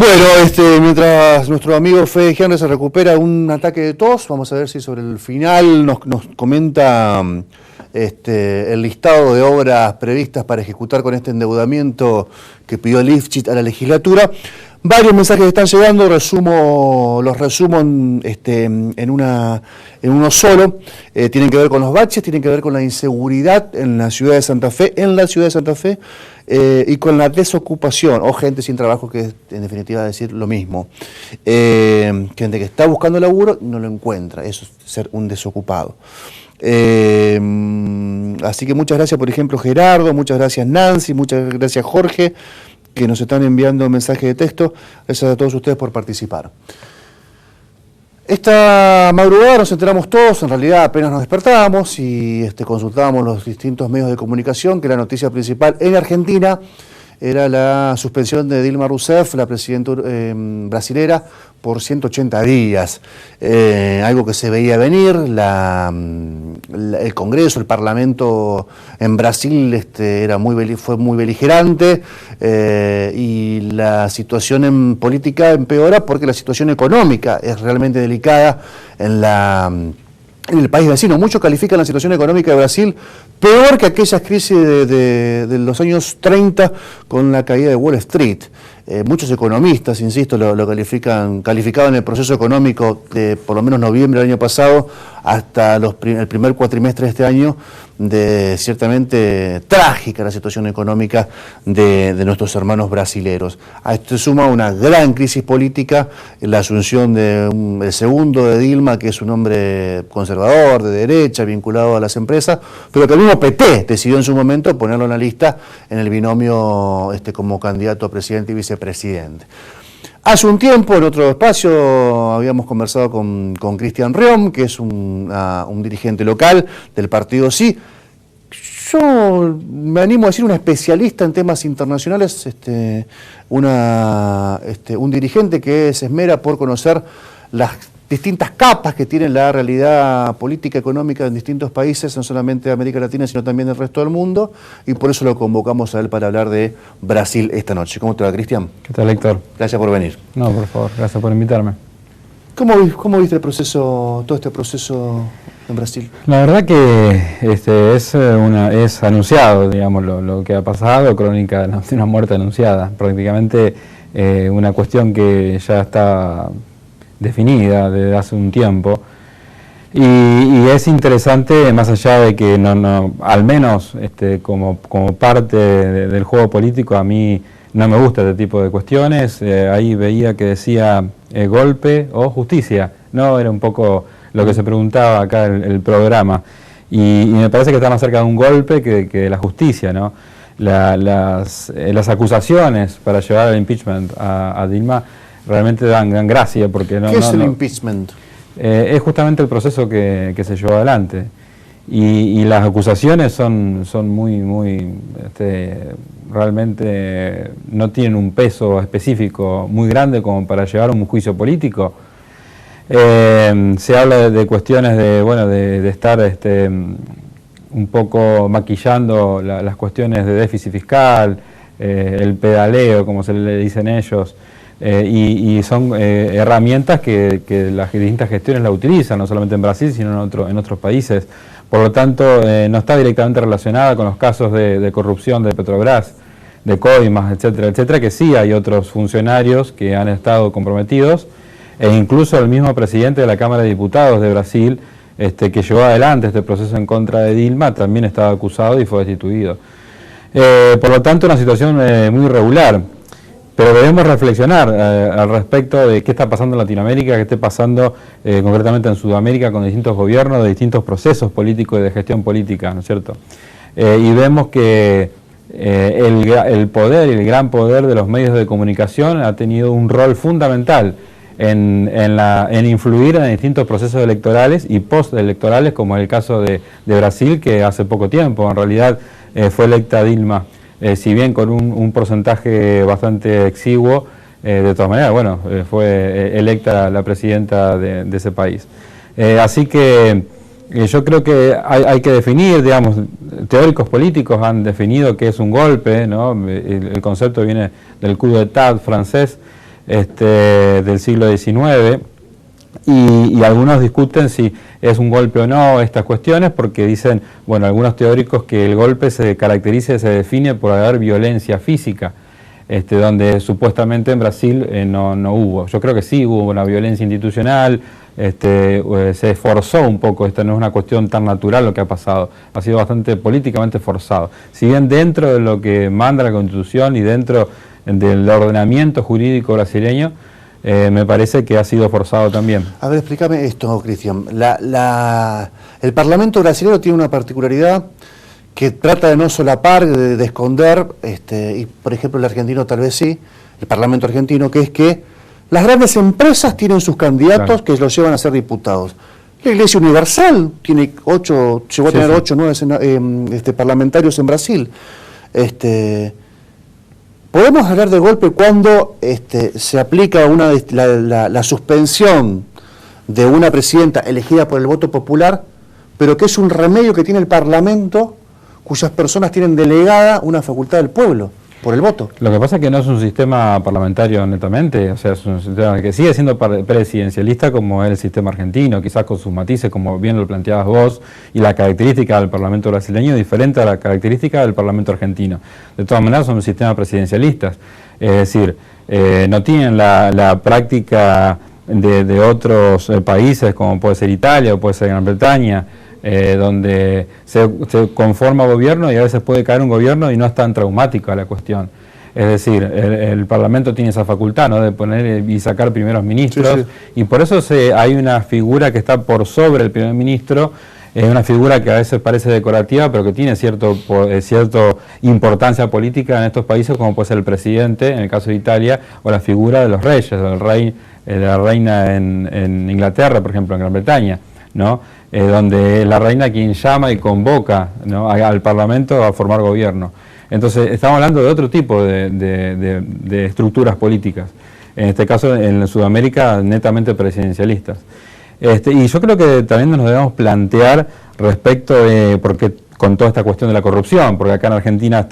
Bueno, mientras nuestro amigo Fede Henry se recupera un ataque de tos, vamos a ver si sobre el final nos comenta el listado de obras previstas para ejecutar con este endeudamiento que pidió Lifchitz a la legislatura. Varios mensajes están llegando, los resumo en uno solo. Tienen que ver con los baches, tienen que ver con la inseguridad en la ciudad de Santa Fe, y con la desocupación, o gente sin trabajo, que es en definitiva decir lo mismo. Gente que está buscando laburo y no lo encuentra, eso es ser un desocupado. Así que muchas gracias, por ejemplo, Gerardo, muchas gracias Nancy, muchas gracias Jorge, que nos están enviando mensajes de texto. Gracias a todos ustedes por participar. Esta madrugada nos enteramos todos, en realidad apenas nos despertábamos y consultábamos los distintos medios de comunicación, que la noticia principal en Argentina era la suspensión de Dilma Rousseff, la presidenta brasilera, por 180 días. Algo que se veía venir. El Congreso, el Parlamento en Brasil fue muy beligerante, y la situación en política empeora porque la situación económica es realmente delicada en el país vecino. Muchos califican la situación económica de Brasil peor que aquellas crisis de los años 30 con la caída de Wall Street. Muchos economistas, insisto, lo calificaban el proceso económico de por lo menos noviembre del año pasado hasta el primer cuatrimestre de este año, de ciertamente trágica la situación económica de nuestros hermanos brasileros. A esto se suma una gran crisis política, la asunción del segundo de Dilma, que es un hombre conservador, de derecha, vinculado a las empresas, pero que el mismo PT decidió en su momento ponerlo en la lista en el binomio como candidato a presidente y vicepresidente. Hace un tiempo, en otro espacio, habíamos conversado con Cristian Reom, que es un dirigente local del partido Sí. Yo me animo a decir un especialista en temas internacionales, un dirigente que se esmera por conocer las distintas capas que tiene la realidad política, económica en distintos países, no solamente de América Latina, sino también del resto del mundo, y por eso lo convocamos a él para hablar de Brasil esta noche. ¿Cómo te va, Cristian? ¿Qué tal, Héctor? Gracias por venir. No, por favor, gracias por invitarme. ¿Cómo viste todo este proceso en Brasil? La verdad que es anunciado, digamos, lo que ha pasado, crónica de una muerte anunciada, prácticamente una cuestión que ya está definida desde hace un tiempo, y es interesante, más allá de que al menos como parte del juego político, a mí no me gusta este tipo de cuestiones. Ahí veía que decía golpe o justicia, ¿no? Era un poco lo que se preguntaba acá el programa, y me parece que está más cerca de un golpe que de la justicia, ¿no? Las acusaciones para llevar al impeachment a Dilma realmente dan gracia, porque ¿Qué es el impeachment? Es justamente el proceso que se llevó adelante, y las acusaciones son muy realmente no tienen un peso específico muy grande como para llevar a un juicio político. Se habla de cuestiones de estar un poco maquillando las cuestiones de déficit fiscal, el pedaleo, como se le dicen ellos, y son herramientas que las distintas gestiones la utilizan, no solamente en Brasil, sino en otros países. Por lo tanto, no está directamente relacionada con los casos de corrupción de Petrobras, de Coimas, etcétera, etcétera, que sí hay otros funcionarios que han estado comprometidos, e incluso el mismo presidente de la Cámara de Diputados de Brasil, que llevó adelante este proceso en contra de Dilma, también estaba acusado y fue destituido. Por lo tanto, una situación muy irregular. Pero debemos reflexionar al respecto de qué está pasando en Latinoamérica, qué está pasando concretamente en Sudamérica con distintos gobiernos, de distintos procesos políticos y de gestión política, ¿no es cierto? Y vemos que el poder y el gran poder de los medios de comunicación ha tenido un rol fundamental en influir en distintos procesos electorales y postelectorales, como es el caso de Brasil, que hace poco tiempo en realidad fue electa Dilma. Si bien con un porcentaje bastante exiguo, de todas maneras, fue electa la presidenta de ese país. Así que yo creo que hay que definir, digamos, teóricos políticos han definido qué es un golpe, ¿no? El concepto viene del coup d'état francés, del siglo XIX, y algunos discuten si es un golpe o no estas cuestiones, porque dicen, bueno, algunos teóricos que el golpe se caracteriza y se define por haber violencia física, donde supuestamente en Brasil no hubo. Yo creo que sí hubo una violencia institucional, se esforzó un poco, esta no es una cuestión tan natural lo que ha pasado, ha sido bastante políticamente forzado. Si bien dentro de lo que manda la Constitución y dentro del ordenamiento jurídico brasileño, me parece que ha sido forzado también. A ver, explícame esto, Cristian. El Parlamento brasileño tiene una particularidad que trata de no solapar, de esconder, y por ejemplo el argentino tal vez sí, el Parlamento argentino, que es que las grandes empresas tienen sus candidatos, claro, que los llevan a ser diputados. La Iglesia Universal tiene llegó a tener 8 o 9 parlamentarios en Brasil. Podemos hablar de golpe cuando se aplica la suspensión de una presidenta elegida por el voto popular, pero que es un remedio que tiene el Parlamento, cuyas personas tienen delegada una facultad del pueblo por el voto. Lo que pasa es que no es un sistema parlamentario netamente, o sea, es un sistema que sigue siendo presidencialista como es el sistema argentino, quizás con sus matices, como bien lo planteabas vos, y la característica del Parlamento brasileño es diferente a la característica del Parlamento argentino. De todas maneras son sistemas presidencialistas, es decir, no tienen la práctica de otros países como puede ser Italia o puede ser Gran Bretaña, donde se conforma gobierno y a veces puede caer un gobierno y no es tan traumática la cuestión. Es decir, el Parlamento tiene esa facultad, ¿no?, de poner y sacar primeros ministros, sí, sí. Y por eso hay una figura que está por sobre el primer ministro, es una figura que a veces parece decorativa, pero que tiene cierta importancia política en estos países, como puede ser el presidente, en el caso de Italia, o la figura de los reyes, o el rey, la reina en Inglaterra, por ejemplo, en Gran Bretaña, ¿no? Donde la reina quien llama y convoca, ¿no?, al Parlamento a formar gobierno. Entonces estamos hablando de otro tipo de estructuras políticas, en este caso en Sudamérica netamente presidencialistas. Y yo creo que también nos debemos plantear respecto porque con toda esta cuestión de la corrupción, porque acá en Argentina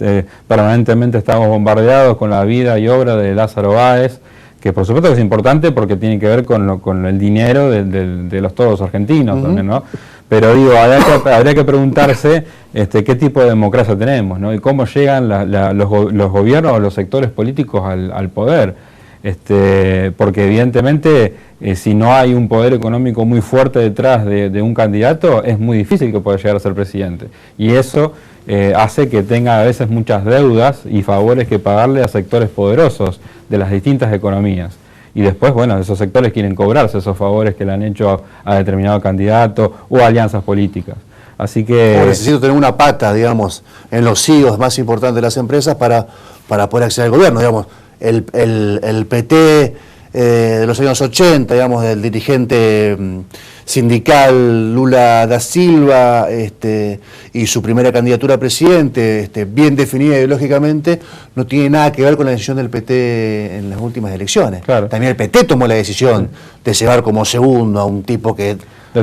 permanentemente estamos bombardeados con la vida y obra de Lázaro Báez, que por supuesto que es importante porque tiene que ver con el dinero de los todos argentinos, también, ¿no? Pero digo, habría que preguntarse qué tipo de democracia tenemos, ¿no? Y cómo llegan los gobiernos o los sectores políticos al poder. Porque evidentemente si no hay un poder económico muy fuerte detrás de un candidato, es muy difícil que pueda llegar a ser presidente. Y eso hace que tenga a veces muchas deudas y favores que pagarle a sectores poderosos de las distintas economías. Y después, bueno, esos sectores quieren cobrarse esos favores que le han hecho a determinado candidato o alianzas políticas. Así que... O necesito tener una pata, digamos, en los CEOs más importantes de las empresas para poder acceder al gobierno, digamos. El PT de los años 80, digamos, del dirigente sindical Lula da Silva, y su primera candidatura a presidente, bien definida ideológicamente, no tiene nada que ver con la decisión del PT en las últimas elecciones. Claro. También el PT tomó la decisión de llevar como segundo a un tipo que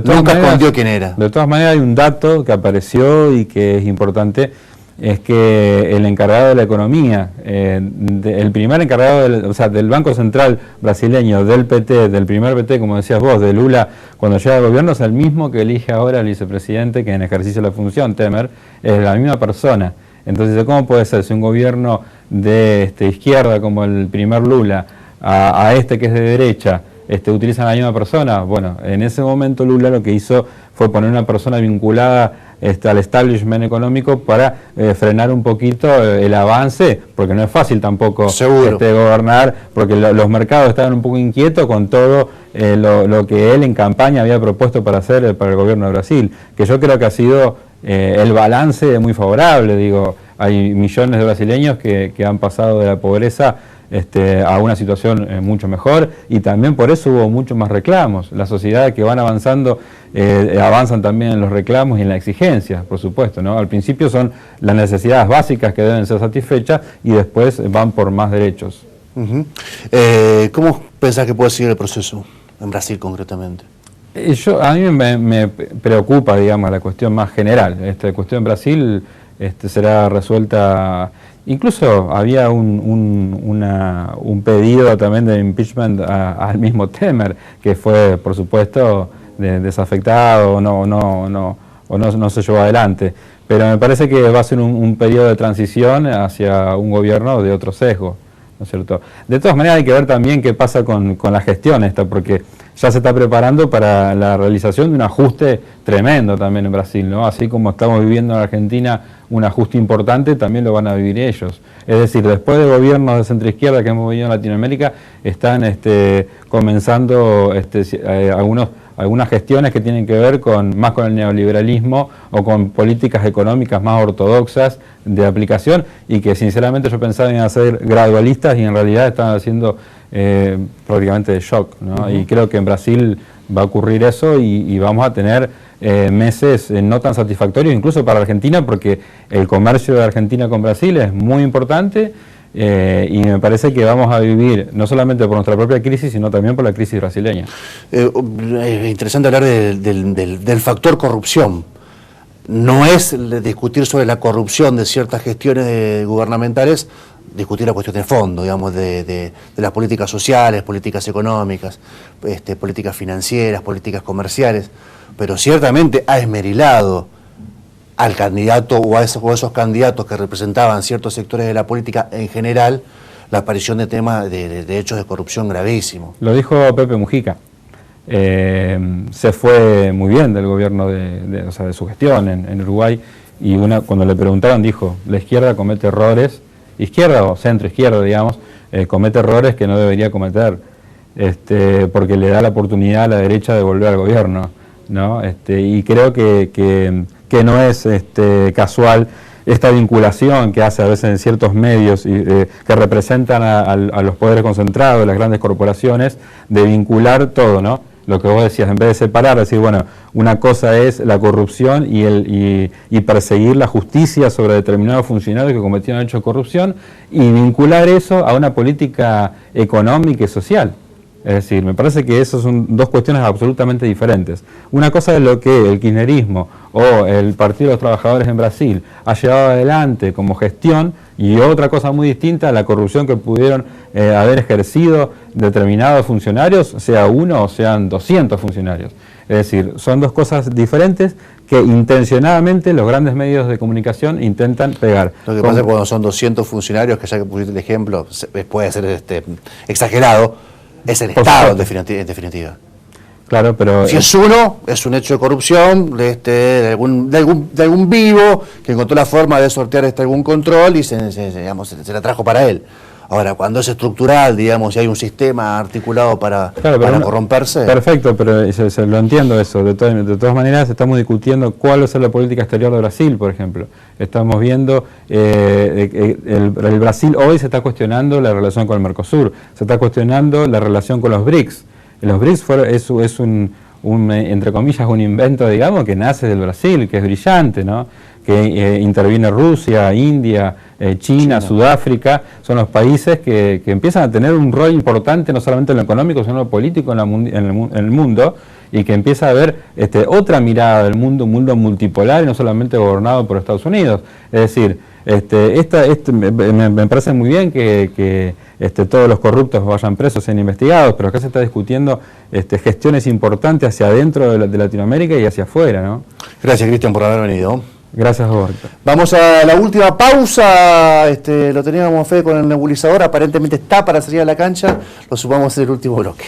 nunca escondió quién era. De todas maneras hay un dato que apareció y que es importante, es que el encargado de la economía, el primer encargado del Banco Central brasileño, del PT, del primer PT, como decías vos, de Lula, cuando llega al gobierno, es el mismo que elige ahora el vicepresidente que en ejercicio de la función, Temer, es la misma persona. Entonces, ¿cómo puede ser si un gobierno de izquierda como el primer Lula, a que es de derecha, utilizan a la misma persona? Bueno, en ese momento Lula lo que hizo fue poner una persona vinculada al establishment económico para frenar un poquito el avance, porque no es fácil tampoco gobernar, porque los mercados estaban un poco inquietos con todo lo que él en campaña había propuesto para hacer para el gobierno de Brasil, que yo creo que ha sido el balance muy favorable. Digo, hay millones de brasileños que han pasado de la pobreza a una situación mucho mejor, y también por eso hubo muchos más reclamos. Las sociedades que van avanzando avanzan también en los reclamos y en la exigencia, por supuesto, ¿no? Al principio son las necesidades básicas que deben ser satisfechas y después van por más derechos. ¿Cómo pensás que puede seguir el proceso en Brasil concretamente? A mí me preocupa, digamos, la cuestión más general. La cuestión en Brasil será resuelta. Incluso había un pedido también de impeachment al mismo Temer, que fue, por supuesto, desafectado o no se llevó adelante. Pero me parece que va a ser un periodo de transición hacia un gobierno de otro sesgo, ¿no es cierto? De todas maneras hay que ver también qué pasa con la gestión esta, porque ya se está preparando para la realización de un ajuste tremendo también en Brasil, ¿no? Así como estamos viviendo en Argentina un ajuste importante, también lo van a vivir ellos. Es decir, después de gobiernos de centroizquierda que hemos vivido en Latinoamérica, están comenzando algunas gestiones que tienen que ver más con el neoliberalismo o con políticas económicas más ortodoxas de aplicación, y que sinceramente yo pensaba en hacer gradualistas y en realidad están haciendo prácticamente de shock, ¿no? Y creo que en Brasil va a ocurrir eso y vamos a tener meses no tan satisfactorios incluso para Argentina, porque el comercio de Argentina con Brasil es muy importante. Y me parece que vamos a vivir no solamente por nuestra propia crisis, sino también por la crisis brasileña. Es interesante hablar del factor corrupción. No es discutir sobre la corrupción de ciertas gestiones gubernamentales, discutir la cuestión de fondo, digamos, de las políticas sociales, políticas económicas, políticas financieras, políticas comerciales, pero ciertamente ha esmerilado al candidato o a esos candidatos que representaban ciertos sectores de la política en general, la aparición de temas de hechos de corrupción gravísimos. Lo dijo Pepe Mujica. Se fue muy bien del gobierno de su gestión en Uruguay, y cuando le preguntaron dijo: la izquierda comete errores, izquierda o centro izquierda, digamos, comete errores que no debería cometer, porque le da la oportunidad a la derecha de volver al gobierno, ¿no? Y creo que no es casual esta vinculación que hace a veces en ciertos medios que representan a los poderes concentrados, las grandes corporaciones, de vincular todo, ¿no? Lo que vos decías, en vez de separar, decir, bueno, una cosa es la corrupción y perseguir la justicia sobre determinados funcionarios que cometieron hechos de corrupción, y vincular eso a una política económica y social. Es decir, me parece que esas son dos cuestiones absolutamente diferentes. Una cosa es lo que el kirchnerismo o el Partido de los Trabajadores en Brasil ha llevado adelante como gestión, y otra cosa muy distinta, la corrupción que pudieron haber ejercido determinados funcionarios, sea uno o sean 200 funcionarios. Es decir, son dos cosas diferentes que intencionadamente los grandes medios de comunicación intentan pegar. Lo que pasa es que cuando son 200 funcionarios, que ya que pusiste el ejemplo, puede ser exagerado, es el Estado en definitiva. Claro, pero si es uno, es un hecho de corrupción de algún vivo que encontró la forma de sortear algún control y se la trajo para él. Ahora, cuando es estructural, digamos, y hay un sistema articulado para corromperse... Perfecto, pero se lo entiendo eso. De todas maneras, estamos discutiendo cuál va a ser la política exterior de Brasil, por ejemplo. Estamos viendo, el Brasil hoy se está cuestionando la relación con el Mercosur, se está cuestionando la relación con los BRICS. Los BRICS es entre comillas, un invento, digamos, que nace del Brasil, que es brillante, ¿no? Que interviene Rusia, India, China, Sudáfrica, son los países que empiezan a tener un rol importante, no solamente en lo económico, sino en lo político en el mundo, y que empieza a haber otra mirada del mundo, un mundo multipolar y no solamente gobernado por Estados Unidos. Es decir, me parece muy bien que todos los corruptos vayan presos, sean investigados, pero acá se está discutiendo gestiones importantes hacia adentro de Latinoamérica y hacia afuera, ¿no? Gracias, Cristian, por haber venido. Gracias, Jorge. Vamos a la última pausa. Lo teníamos Fede con el nebulizador, aparentemente está para salir a la cancha, lo subamos en el último bloque.